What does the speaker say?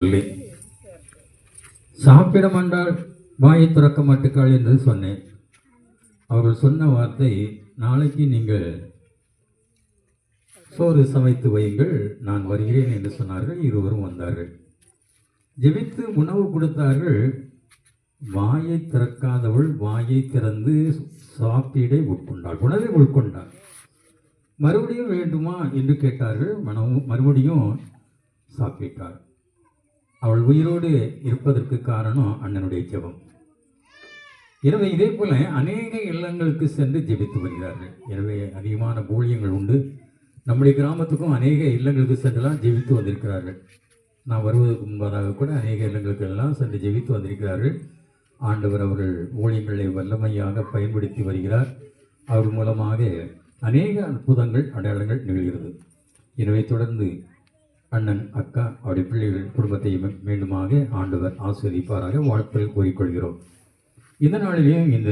இல்லை. சாப்பிட மாட்டால் வாயை திறக்க மாட்டுக்காள் என்று சொன்னேன். அவர்கள் சொன்ன வார்த்தை, நாளைக்கு நீங்கள் சோறு சமைத்து வையுங்கள், நான் வருகிறேன் என்று சொன்னார்கள். இருவரும் வந்தார்கள். ஜெபித்து உணவு கொடுத்தார்கள். வாயை திறக்காதவள் வாயை திறந்து சாப்பிடை உட்கொண்டாள், உணவை உட்கொண்டாள். மறுபடியும் வேண்டுமா என்று கேட்டார்கள். மறுபடியும் சாப்பிட்டாள். அவள் உயிரோடு இருப்பதற்கு காரணம் அண்ணனுடைய ஜெபம். எனவே இதே போல அநேக இல்லங்களுக்கு சென்று ஜெபித்து வருகிறார்கள். எனவே அதிகமான ஊழியங்கள் உண்டு. நம்முடைய கிராமத்துக்கும் அநேக இல்லங்களுக்கு சென்றெல்லாம் ஜெபித்து வந்திருக்கிறார்கள். நான் வருவதற்கு முன்பதாக கூட அநேக இல்லங்களுக்கு எல்லாம் சென்று ஜெபித்து வந்திருக்கிறார்கள். ஆண்டவர் அவர்கள் ஊழியங்களை வல்லமையாக பயன்படுத்தி வருகிறார். அவர் மூலமாக அநேக அற்புதங்கள் அடையாளங்கள் நிகழ்கிறது. எனவே தொடர்ந்து அண்ணன், அக்கா, அவருடைய பிள்ளைகள் குடும்பத்தை மீண்டுமாக ஆண்டவர் ஆசீர்வதிப்பாராக வாழ்த்துக்கள் கூறிக்கொள்கிறோம். இந்த நாளிலேயும் இந்த